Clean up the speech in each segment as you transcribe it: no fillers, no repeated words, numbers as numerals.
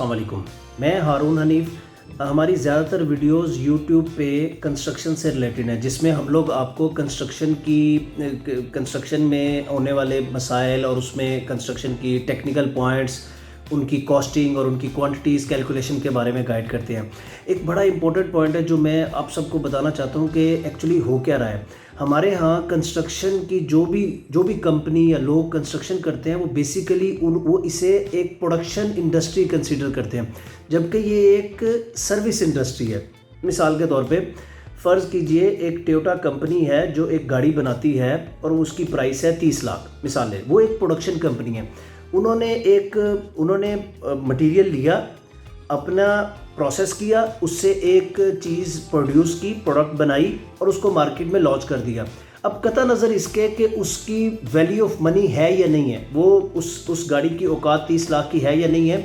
अस्सलाम वालेकुम। मैं हारून हनीफ। हमारी ज़्यादातर वीडियोस यूट्यूब पे कंस्ट्रक्शन से रिलेटेड हैं, जिसमें हम लोग आपको कंस्ट्रक्शन में होने वाले मसाइल और उसमें कंस्ट्रक्शन की टेक्निकल पॉइंट्स, उनकी कॉस्टिंग और उनकी क्वांटिटीज़ कैलकुलेशन के बारे में गाइड करते हैं। एक बड़ा इंपॉर्टेंट पॉइंट है जो मैं आप सबको बताना चाहता हूँ कि एक्चुअली हो क्या रहा है। हमारे यहाँ कंस्ट्रक्शन की जो भी कंपनी या लोग कंस्ट्रक्शन करते हैं वो बेसिकली वो इसे एक प्रोडक्शन इंडस्ट्री कंसीडर करते हैं, जबकि ये एक सर्विस इंडस्ट्री है। मिसाल के तौर पे फ़र्ज़ कीजिए एक टोयोटा कंपनी है जो एक गाड़ी बनाती है और उसकी प्राइस है 30 लाख, मिसाल है। वो एक प्रोडक्शन कंपनी है। उन्होंने मटेरियल लिया, अपना प्रोसेस किया, उससे एक चीज़ प्रोड्यूस की, प्रोडक्ट बनाई और उसको मार्केट में लॉन्च कर दिया। अब कता नज़र इसके कि उसकी वैल्यू ऑफ मनी है या नहीं है, वो उस गाड़ी की औकात 30 लाख की है या नहीं है,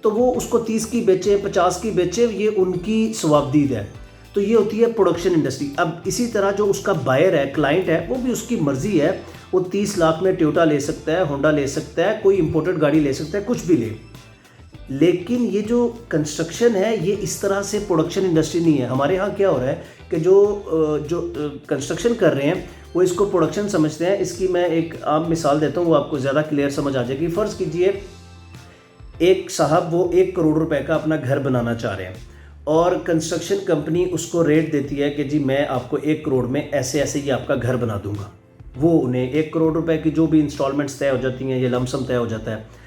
तो वो उसको 30 की बेचे, 50 की बेचे, ये उनकी सवाबदीद है। तो ये होती है प्रोडक्शन इंडस्ट्री। अब इसी तरह जो उसका बायर है, क्लाइंट है, वो भी उसकी मर्ज़ी है, वो 30 लाख में टोयोटा ले सकता है, होंडा ले सकता है, कोई इंपोर्टेड गाड़ी ले सकता है, कुछ भी ले। लेकिन ये जो कंस्ट्रक्शन है ये इस तरह से प्रोडक्शन इंडस्ट्री नहीं है। हमारे यहाँ क्या हो रहा है कि जो कंस्ट्रक्शन कर रहे हैं वो इसको प्रोडक्शन समझते हैं। इसकी मैं एक आम मिसाल देता हूँ, वो आपको ज़्यादा क्लियर समझ आ जाएगी। फ़र्ज़ कीजिए एक साहब वो 1 करोड़ रुपए का अपना घर बनाना चाह रहे हैं और कंस्ट्रक्शन कंपनी उसको रेट देती है कि जी मैं आपको 1 करोड़ में ऐसे ऐसे ये आपका घर बना दूंगा। वो उन्हें 1 करोड़ रुपए की जो भी इंस्टॉलमेंट्स तय हो जाती हैं, ये लमसम तय हो जाता है।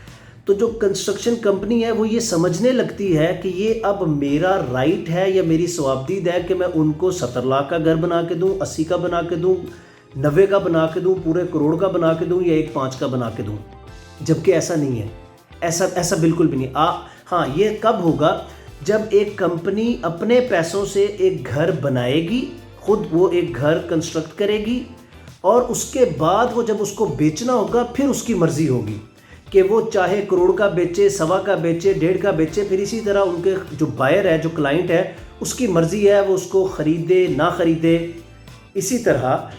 तो जो कंस्ट्रक्शन कंपनी है वो ये समझने लगती है कि ये अब मेरा राइट है या मेरी सवाबदीद है कि मैं उनको 70 लाख का घर बना के दूं, 80 का बना के दूं, 90 का बना के दूं, पूरे करोड़ का बना के दूं या 1.5 का बना के दूं। जबकि ऐसा नहीं है, ऐसा बिल्कुल भी नहीं। हाँ, ये कब होगा जब एक कंपनी अपने पैसों से एक घर बनाएगी, खुद वो एक घर कंस्ट्रक्ट करेगी और उसके बाद वो जब उसको बेचना होगा फिर उसकी मर्जी होगी कि वो चाहे करोड़ का बेचे, 1.25 का बेचे, 1.5 का बेचे। फिर इसी तरह उनके जो बायर है, जो क्लाइंट है, उसकी मर्ज़ी है वो उसको ख़रीदे ना ख़रीदे। इसी तरह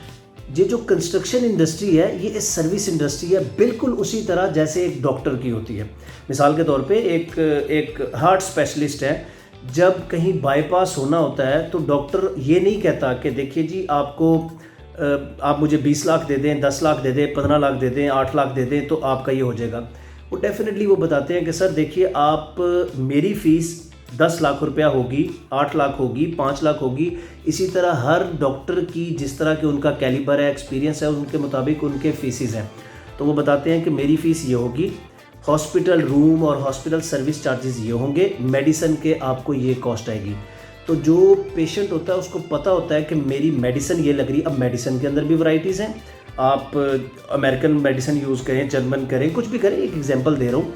ये जो कंस्ट्रक्शन इंडस्ट्री है ये एक सर्विस इंडस्ट्री है, बिल्कुल उसी तरह जैसे एक डॉक्टर की होती है। मिसाल के तौर पे एक हार्ट स्पेशलिस्ट है, जब कहीं बाईपास होना होता है तो डॉक्टर ये नहीं कहता कि देखिए जी आप मुझे 20 लाख दे दें, 10 लाख दे दें, 15 लाख दे दें, 8 लाख दे दें तो आपका ये हो जाएगा। वो डेफिनेटली वो बताते हैं कि सर देखिए आप मेरी फ़ीस 10 लाख रुपया होगी, 8 लाख होगी, 5 लाख होगी। इसी तरह हर डॉक्टर की जिस तरह के उनका कैलिबर है, एक्सपीरियंस है, उनके मुताबिक उनके फ़ीसेस हैं। तो वो बताते हैं कि मेरी फ़ीस ये होगी, हॉस्पिटल रूम और हॉस्पिटल सर्विस चार्जेस ये होंगे, मेडिसिन के आपको ये कॉस्ट आएगी। तो जो पेशेंट होता है उसको पता होता है कि मेरी मेडिसिन ये लग रही है। अब मेडिसिन के अंदर भी वैरायटीज़ हैं, आप अमेरिकन मेडिसिन यूज़ करें, जर्मन करें, कुछ भी करें, एक एग्जांपल दे रहा हूँ।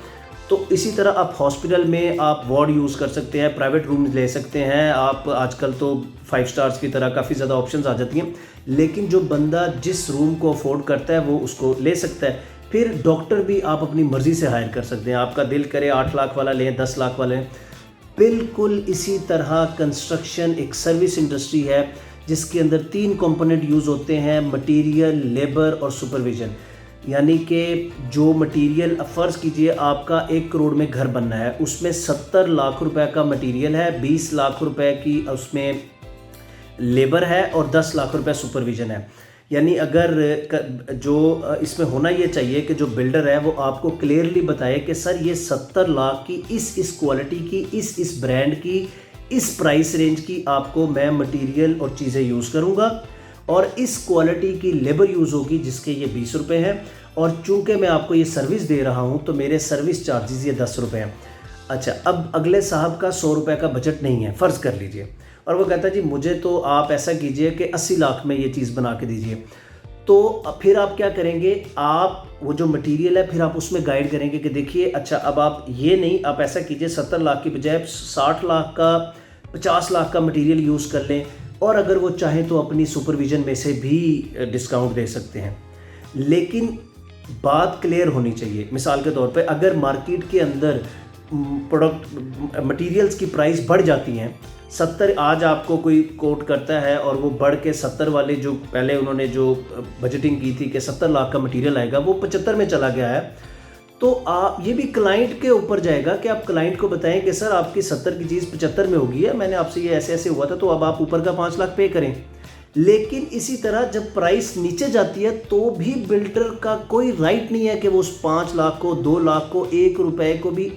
तो इसी तरह आप हॉस्पिटल में आप वार्ड यूज़ कर सकते हैं, प्राइवेट रूम ले सकते हैं आप। आजकल तो 5 स्टार्स की तरह काफ़ी ज़्यादा ऑप्शंस आ जाती हैं, लेकिन जो बंदा जिस रूम को अफोर्ड करता है वो उसको ले सकता है। फिर डॉक्टर भी आप अपनी मर्ज़ी से हायर कर सकते हैं, आपका दिल करे 8 लाख वाला लें, 10 लाख वाला लें। बिल्कुल इसी तरह कंस्ट्रक्शन एक सर्विस इंडस्ट्री है जिसके अंदर 3 कंपोनेंट यूज़ होते हैं, मटेरियल, लेबर और सुपरविजन। यानी कि जो मटेरियल, फ़र्ज़ कीजिए आपका 1 करोड़ में घर बनना है, उसमें 70 लाख रुपए का मटेरियल है, 20 लाख रुपए की उसमें लेबर है और 10 लाख रुपए सुपरविजन है। यानी अगर जो इसमें होना ये चाहिए कि जो बिल्डर है वो आपको क्लियरली बताए कि सर ये 70 लाख की इस क्वालिटी की, इस ब्रांड की, इस प्राइस रेंज की आपको मैं मटेरियल और चीज़ें यूज़ करूँगा और इस क्वालिटी की लेबर यूज़ होगी जिसके ये 20 रुपये हैं, और चूँकि मैं आपको ये सर्विस दे रहा हूँ तो मेरे सर्विस चार्जेस ये 10 रुपये हैं। अच्छा, अब अगले साहब का 100 रुपये का बजट नहीं है, फ़र्ज़ कर लीजिए, और वो कहता है जी मुझे तो आप ऐसा कीजिए कि 80 लाख में ये चीज़ बना के दीजिए। तो फिर आप क्या करेंगे, आप वो जो मटेरियल है फिर आप उसमें गाइड करेंगे कि देखिए अच्छा अब आप ये नहीं, आप ऐसा कीजिए 70 लाख की बजाय 60 लाख का, 50 लाख का मटेरियल यूज़ कर लें, और अगर वो चाहें तो अपनी सुपरविजन में से भी डिस्काउंट दे सकते हैं। लेकिन बात क्लियर होनी चाहिए। मिसाल के तौर पे अगर मार्केट के अंदर प्रोडक्ट मटेरियल्स की प्राइस बढ़ जाती हैं, 70 आज आपको कोई कोट करता है और वो बढ़ के 70 वाले, जो पहले उन्होंने जो बजटिंग की थी कि 70 लाख का मटेरियल आएगा, वो 75 में चला गया है, तो आप ये भी क्लाइंट के ऊपर जाएगा कि आप क्लाइंट को बताएं कि सर आपकी 70 की चीज़ 75 में होगी है, मैंने आपसे ये ऐसे ऐसे हुआ था, तो अब आप ऊपर का 5 लाख पे करें। लेकिन इसी तरह जब प्राइस नीचे जाती है तो भी बिल्डर का कोई राइट नहीं है कि वो उस 5 लाख को, 2 लाख को, 1 रुपए को भी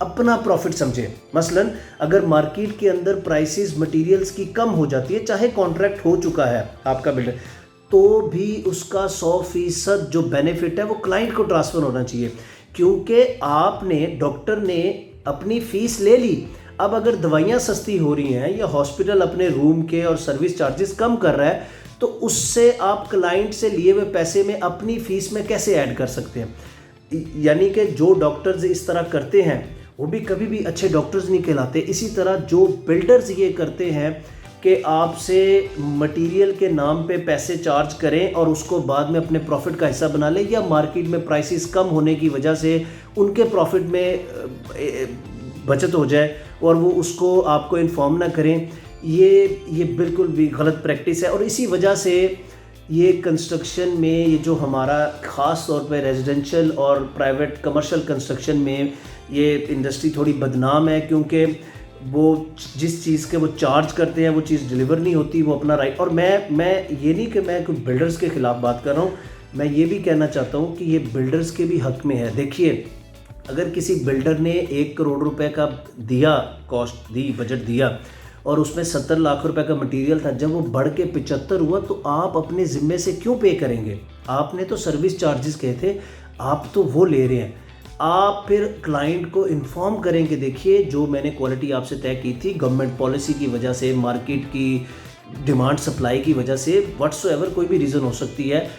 अपना प्रॉफिट समझे। मसलन अगर मार्केट के अंदर प्राइसेस मटेरियल्स की कम हो जाती है, चाहे कॉन्ट्रैक्ट हो चुका है आपका बिल्डर, तो भी उसका 100% जो बेनिफिट है वो क्लाइंट को ट्रांसफ़र होना चाहिए, क्योंकि आपने, डॉक्टर ने अपनी फ़ीस ले ली। अब अगर दवाइयाँ सस्ती हो रही हैं या हॉस्पिटल अपने रूम के और सर्विस चार्जेस कम कर रहा है, तो उससे आप क्लाइंट से लिए हुए पैसे में अपनी फ़ीस में कैसे ऐड कर सकते हैं। यानी कि जो डॉक्टर्स इस तरह करते हैं वो भी कभी भी अच्छे डॉक्टर्स नहीं कहलाते। इसी तरह जो बिल्डर्स ये करते हैं कि आपसे मटेरियल के नाम पे पैसे चार्ज करें और उसको बाद में अपने प्रॉफिट का हिस्सा बना लें, या मार्केट में प्राइसेस कम होने की वजह से उनके प्रॉफिट में बचत हो जाए और वो उसको आपको इन्फॉर्म ना करें, ये बिल्कुल भी गलत प्रैक्टिस है। और इसी वजह से ये कंस्ट्रक्शन में, ये जो हमारा ख़ास तौर पे रेजिडेंशियल और प्राइवेट कमर्शियल कंस्ट्रक्शन में ये इंडस्ट्री थोड़ी बदनाम है, क्योंकि वो जिस चीज़ के वो चार्ज करते हैं वो चीज़ डिलीवर नहीं होती, वो अपना राइट। और मैं ये नहीं कि मैं कोई बिल्डर्स के ख़िलाफ़ बात कर रहा हूँ, मैं ये भी कहना चाहता हूँ कि ये बिल्डर्स के भी हक़ में है। देखिए, अगर किसी बिल्डर ने 1 करोड़ रुपए का दिया, कॉस्ट दी, बजट दिया, और उसमें 70 लाख रुपए का मटेरियल था, जब वो बढ़ के 75 हुआ तो आप अपने ज़िम्मे से क्यों पे करेंगे? आपने तो सर्विस चार्जेस कहे थे, आप तो वो ले रहे हैं। आप फिर क्लाइंट को इन्फॉर्म करें कि देखिए, जो मैंने क्वालिटी आपसे तय की थी, गवर्नमेंट पॉलिसी की वजह से, मार्केट की डिमांड सप्लाई की वजह से, व्हाट्सएवर कोई भी रीज़न हो सकती है,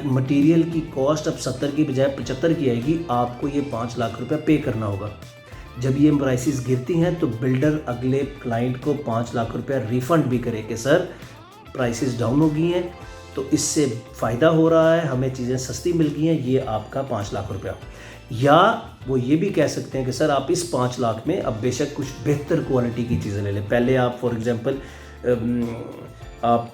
मटेरियल की कॉस्ट अब 70 की बजाय 75 की आएगी, आपको ये 5 लाख रुपए पे करना होगा। जब ये प्राइसेस गिरती हैं तो बिल्डर अगले क्लाइंट को 5 लाख रुपया रिफ़ंड भी करे कि सर प्राइसेस डाउन हो गई हैं, तो इससे फ़ायदा हो रहा है, हमें चीज़ें सस्ती मिल गई हैं, ये आपका 5 लाख रुपया। या वो ये भी कह सकते हैं कि सर आप इस 5 लाख में अब बेशक कुछ बेहतर क्वालिटी की चीज़ें ले लें। पहले आप फॉर एग्ज़ाम्पल आप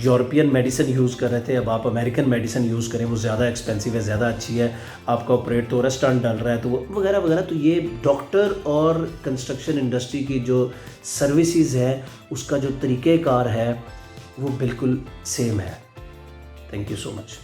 यूरोपियन मेडिसिन यूज़ कर रहे थे, अब आप अमेरिकन मेडिसिन यूज़ करें, वो ज़्यादा एक्सपेंसिव है, ज़्यादा अच्छी है, आपका ऑपरेट तो रेस्टोरेंट डाल रहा है, तो वो वगैरह वगैरह। तो ये डॉक्टर और कंस्ट्रक्शन इंडस्ट्री की जो सर्विसेज है, उसका जो तरीक़ेकार है वो बिल्कुल सेम है। Thank you so much.